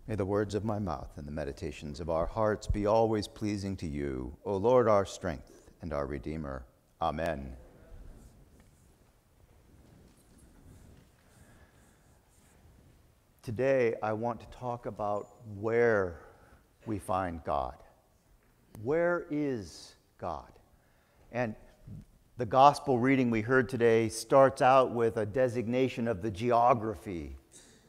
May the words of my mouth and the meditations of our hearts be always pleasing to you, O Lord, our strength and our Redeemer. Amen. Today, I want to talk about where we find God. Where is God? And the gospel reading we heard today starts out with a designation of the geography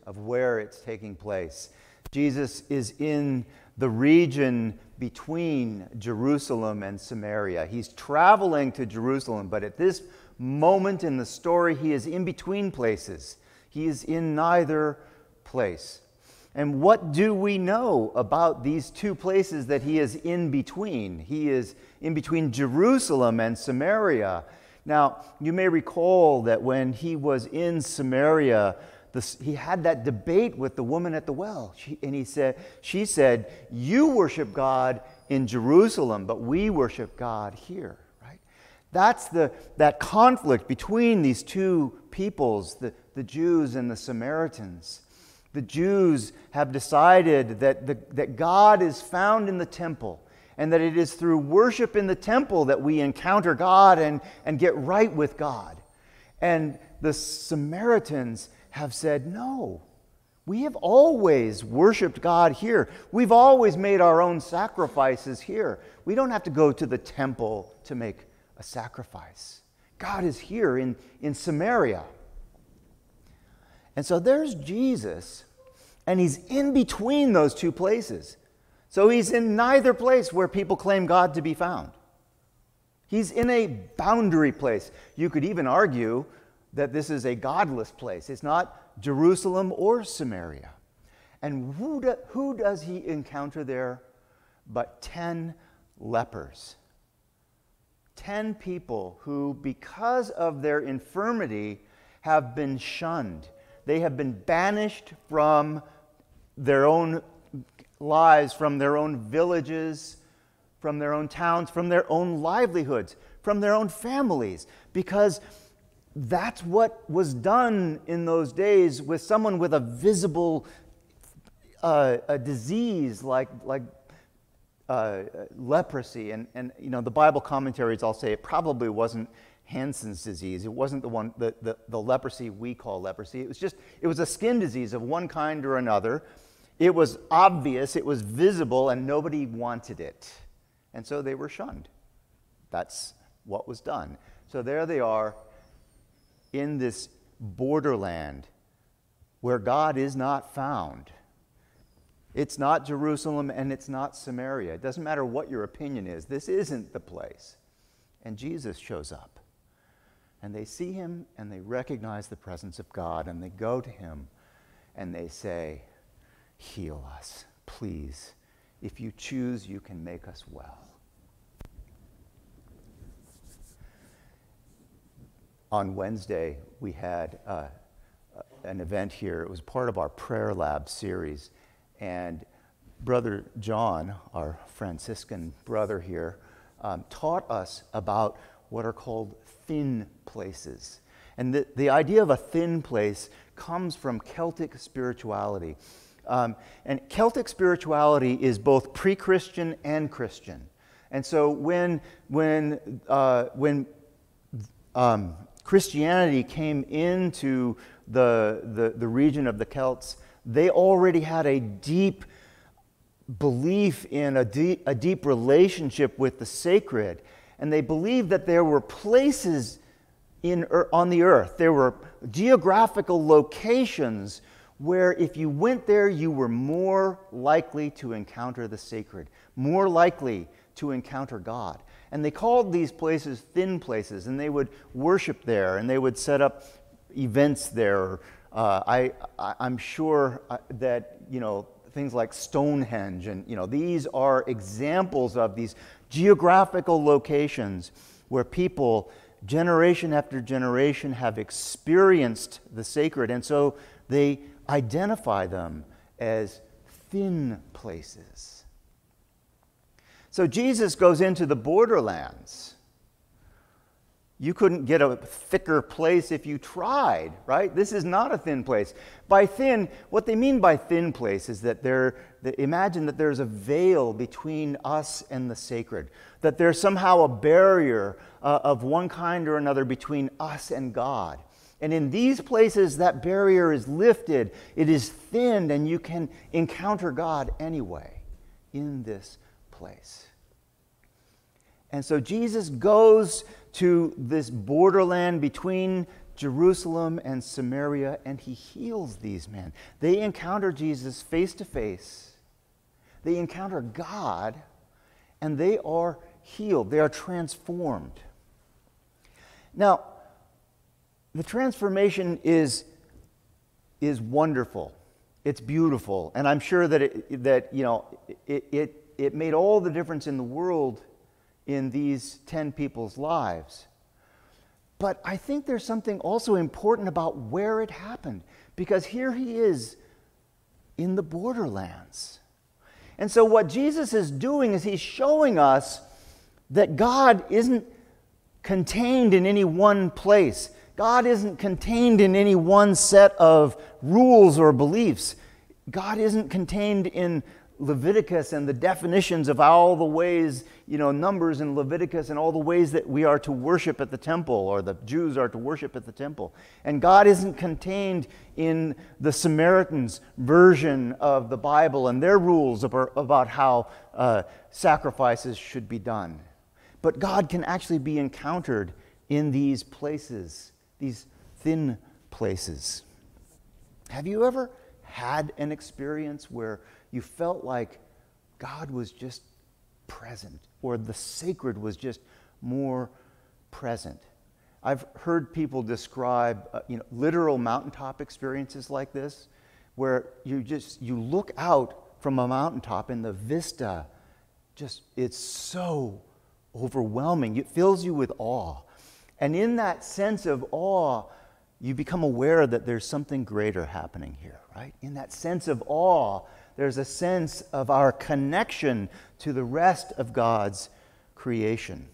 of where it's taking place. Jesus is in the region between Jerusalem and Samaria. He's traveling to Jerusalem, but at this moment in the story, he is in between places. He is in neither place. And what do we know about these two places that he is in between? He is in between Jerusalem and Samaria. Now, you may recall that when he was in Samaria, he had that debate with the woman at the well. She said, you worship God in Jerusalem, but we worship God here, right? That's that conflict between these two peoples, the Jews and the Samaritans. The Jews have decided that God is found in the temple, and that it is through worship in the temple that we encounter God and get right with God. And the Samaritans have said, no, we have always worshiped God here. We've always made our own sacrifices here. We don't have to go to the temple to make a sacrifice. God is here in Samaria. And so there's Jesus, and he's in between those two places. So he's in neither place where people claim God to be found. He's in a boundary place. You could even argue that this is a godless place. It's not Jerusalem or Samaria. And who does he encounter there but 10 lepers? 10 people who, because of their infirmity, have been shunned. They have been banished from their own lives, from their own villages, from their own towns, from their own livelihoods, from their own families, because that's what was done in those days with someone with a visible a disease like leprosy. And you know, the Bible commentaries all say it probably wasn't Hansen's disease. It wasn't the leprosy we call leprosy. It was a skin disease of one kind or another. It was obvious, it was visible, and nobody wanted it. And so they were shunned. That's what was done. So there they are in this borderland where God is not found. It's not Jerusalem and it's not Samaria. It doesn't matter what your opinion is. This isn't the place. And Jesus shows up. And they see him and they recognize the presence of God, and they go to him and they say, heal us, please. If you choose, you can make us well. On Wednesday, we had an event here. It was part of our Prayer Lab series. And Brother John, our Franciscan brother here, taught us about what are called thin places. And the idea of a thin place comes from Celtic spirituality. And Celtic spirituality is both pre-Christian and Christian. And so when Christianity came into the region of the Celts, they already had a deep belief in a deep relationship with the sacred. And they believed that there were places on the earth, there were geographical locations where if you went there, you were more likely to encounter the sacred, more likely to encounter God. And they called these places thin places, and they would worship there, and they would set up events there. I'm sure that, you know, things like Stonehenge, and, you know, these are examples of these geographical locations where people, generation after generation, have experienced the sacred, and so they identify them as thin places. So Jesus goes into the borderlands You couldn't get a thicker place if you tried, right? This is not a thin place. By thin, what they mean by thin place is that imagine that there's a veil between us and the sacred, that there's somehow a barrier of one kind or another between us and God. And in these places, that barrier is lifted, it is thinned, and you can encounter God anyway in this place. And so Jesus goes to this borderland between Jerusalem and Samaria, and he heals these men. They encounter Jesus face to face. They encounter God, and they are healed. They are transformed. Now, the transformation is wonderful. It's beautiful, and I'm sure that it made all the difference in the world in these 10 people's lives. But I think there's something also important about where it happened, because here he is in the borderlands. And so what Jesus is doing is he's showing us that God isn't contained in any one place. God isn't contained in any one set of rules or beliefs. God isn't contained in Leviticus and the definitions of all the ways, Numbers in Leviticus and all the ways that we are to worship at the temple, or the Jews are to worship at the temple. And God isn't contained in the Samaritans' version of the Bible and their rules about how sacrifices should be done. But God can actually be encountered in these places, these thin places. Have you ever had an experience where you felt like God was just present, or the sacred was just more present? I've heard people describe literal mountaintop experiences like this, where you look out from a mountaintop and the vista it's so overwhelming. It fills you with awe. And in that sense of awe, you become aware that there's something greater happening here, right? In that sense of awe, there's a sense of our connection to the rest of God's creation.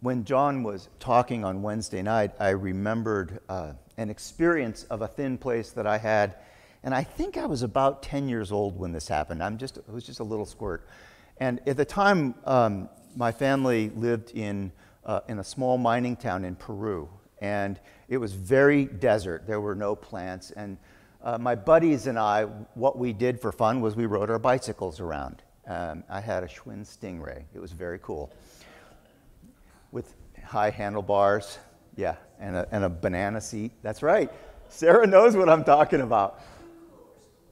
When John was talking on Wednesday night, I remembered an experience of a thin place that I had, and I think I was about 10 years old when this happened. I was just a little squirt. And at the time, my family lived in a small mining town in Peru, and it was very desert. There were no plants, and my buddies and I, what we did for fun was we rode our bicycles around. I had a Schwinn Stingray. It was very cool, with high handlebars, yeah, and a banana seat. That's right. Sarah knows what I'm talking about.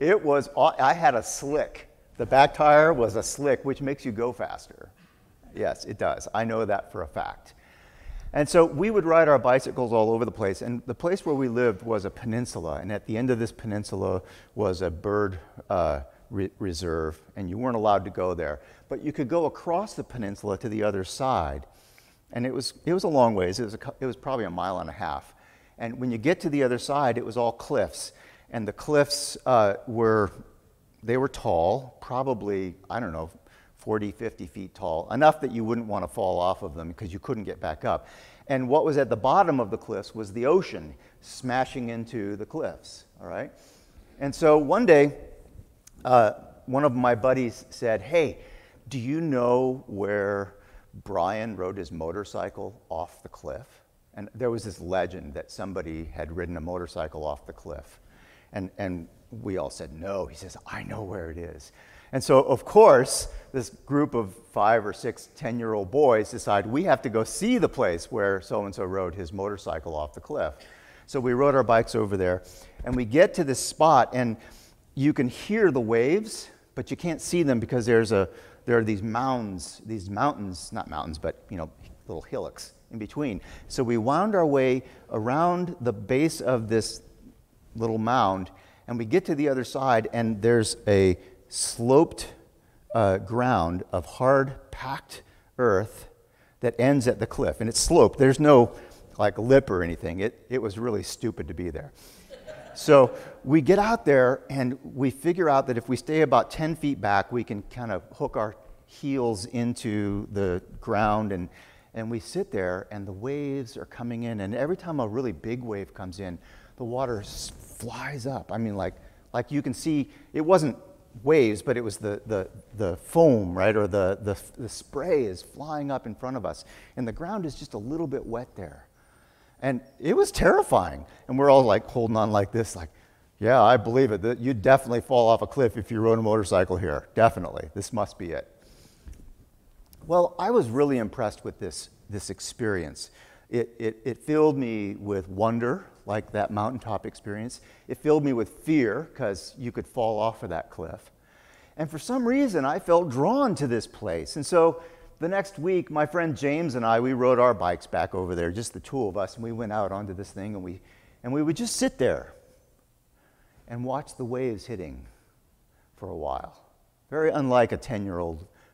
I had a slick. The back tire was a slick, which makes you go faster. Yes, it does. I know that for a fact. And so we would ride our bicycles all over the place, and the place where we lived was a peninsula, and at the end of this peninsula was a bird reserve, and you weren't allowed to go there. But you could go across the peninsula to the other side, and it was a long ways. It was probably 1.5 miles. And when you get to the other side, it was all cliffs, and the cliffs were tall, probably, 40, 50 feet tall, enough that you wouldn't want to fall off of them because you couldn't get back up. And what was at the bottom of the cliffs was the ocean smashing into the cliffs, all right? And so one day, one of my buddies said, "Hey, do you know where Brian rode his motorcycle off the cliff?" And there was this legend that somebody had ridden a motorcycle off the cliff. And we all said, "No." He says, "I know where it is." And so, of course, this group of 5 or 6 10-year-old boys decide we have to go see the place where so-and-so rode his motorcycle off the cliff. So we rode our bikes over there, and we get to this spot, and you can hear the waves, but you can't see them because there are these mountains, not mountains, but little hillocks in between. So we wound our way around the base of this little mound, and we get to the other side, and there's a sloped ground of hard packed earth that ends at the cliff, and it's sloped. There's no lip or anything. It was really stupid to be there. So we get out there and we figure out that if we stay about 10 feet back, we can kind of hook our heels into the ground And we sit there, and the waves are coming in, and every time a really big wave comes in, the water flies up. I mean, like you can see, it wasn't waves, but it was the foam, right, or the spray is flying up in front of us, and the ground is just a little bit wet there. And it was terrifying, and we're all like holding on like this, like, yeah, I believe it. You'd definitely fall off a cliff if you rode a motorcycle here. Definitely. This must be it. Well, I was really impressed with this experience. It filled me with wonder, like that mountaintop experience. It filled me with fear, because you could fall off of that cliff. And for some reason, I felt drawn to this place. And so the next week, my friend James and I, we rode our bikes back over there, just the two of us, and we went out onto this thing, and we would just sit there and watch the waves hitting for a while. Very unlike a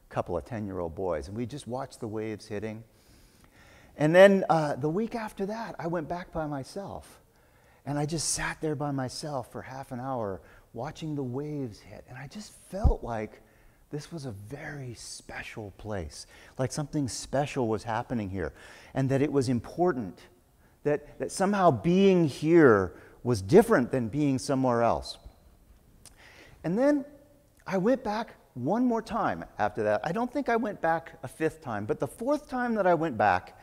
couple of 10-year-old boys. And we just watched the waves hitting. And then the week after that, I went back by myself. And I just sat there by myself for half an hour watching the waves hit. And I just felt like this was a very special place, like something special was happening here, and that it was important, that somehow being here was different than being somewhere else. And then I went back one more time after that. I don't think I went back a fifth time, but the fourth time that I went back,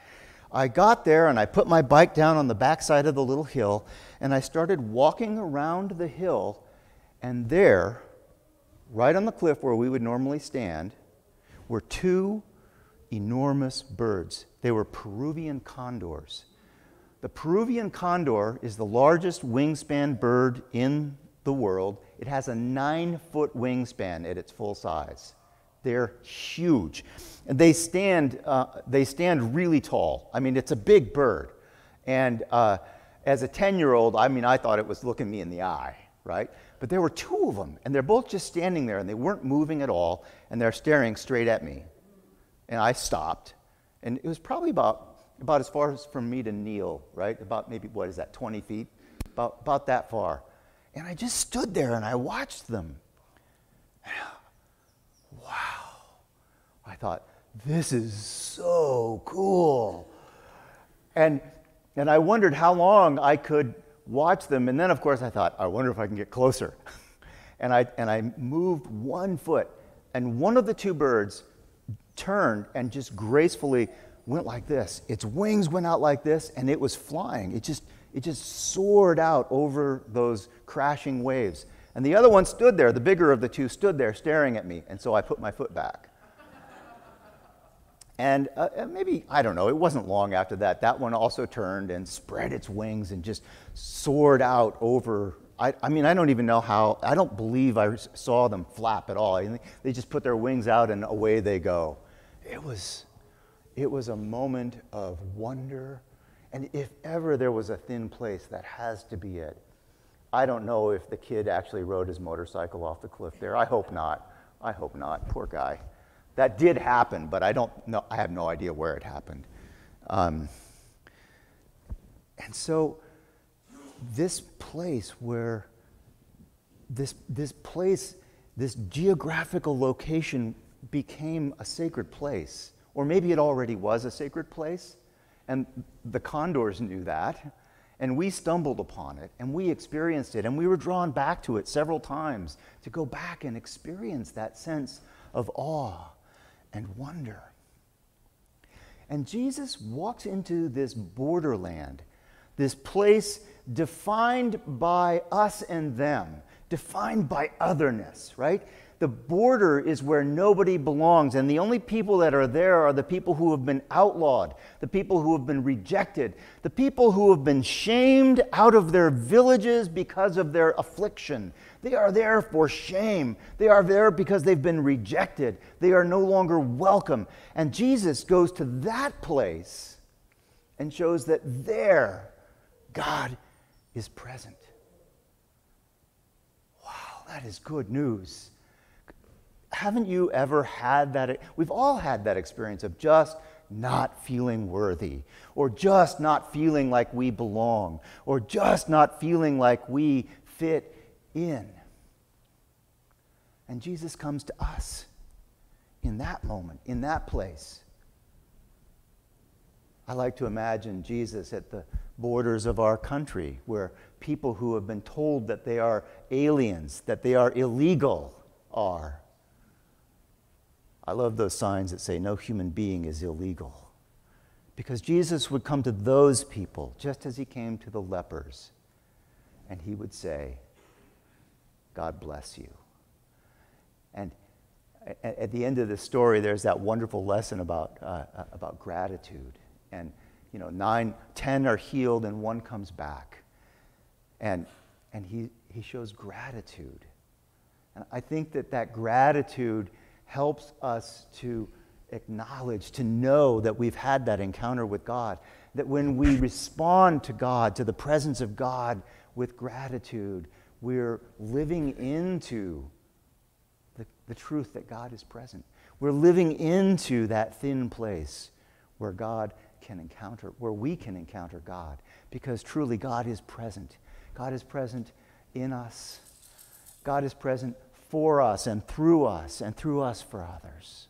I got there and I put my bike down on the backside of the little hill, and I started walking around the hill, and there, right on the cliff where we would normally stand, were two enormous birds. They were Peruvian condors. The Peruvian condor is the largest wingspan bird in the world. It has a 9-foot wingspan at its full size. They're huge. And they stand really tall. I mean, it's a big bird. And as a 10-year-old, I mean, I thought it was looking me in the eye, right? But there were two of them, and they're both just standing there, and they weren't moving at all, and they're staring straight at me. And I stopped, and it was probably about as far as from me to kneel, right? About maybe, 20 feet? About that far. And I just stood there and I watched them. Wow. I thought, this is so cool. And I wondered how long I could watch them. And then, of course, I thought, I wonder if I can get closer. and I moved 1 foot, and one of the two birds turned and just gracefully went like this. Its wings went out like this, and it was flying. It just soared out over those crashing waves. And the other one stood there, the bigger of the two stood there staring at me, and so I put my foot back. And maybe, I don't know, it wasn't long after that, that one also turned and spread its wings and just soared out over, I mean, I don't even know how, I don't believe I saw them flap at all. They just put their wings out and away they go. It was a moment of wonder. And if ever there was a thin place, that has to be it. I don't know if the kid actually rode his motorcycle off the cliff there. I hope not. I hope not. Poor guy. That did happen, but I don't know. I have no idea where it happened. And so this place where this geographical location became a sacred place, or maybe it already was a sacred place, and the condors knew that, and we stumbled upon it, and we experienced it, and we were drawn back to it several times to go back and experience that sense of awe and wonder. And Jesus walks into this borderland, this place defined by us and them, defined by otherness, right? The border is where nobody belongs, and the only people that are there are the people who have been outlawed, the people who have been rejected, the people who have been shamed out of their villages because of their affliction. They are there for shame. They are there because they've been rejected. They are no longer welcome. And Jesus goes to that place and shows that there God is present. Wow, that is good news. Haven't you ever had that? We've all had that experience of just not feeling worthy, or just not feeling like we belong, or just not feeling like we fit in. And Jesus comes to us in that moment, in that place. I like to imagine Jesus at the borders of our country, where people who have been told that they are aliens, that they are illegal, are. I love those signs that say no human being is illegal. Because Jesus would come to those people just as he came to the lepers. And he would say, God bless you. And at the end of the story, there's that wonderful lesson about gratitude. And 10 are healed and 1 comes back. And he shows gratitude. And I think that gratitude helps us to acknowledge, to know that we've had that encounter with God. That when we respond to God, to the presence of God with gratitude, we're living into the truth that God is present. We're living into that thin place where God can encounter, where we can encounter God. Because truly God is present. God is present in us. God is present for us and through us for others.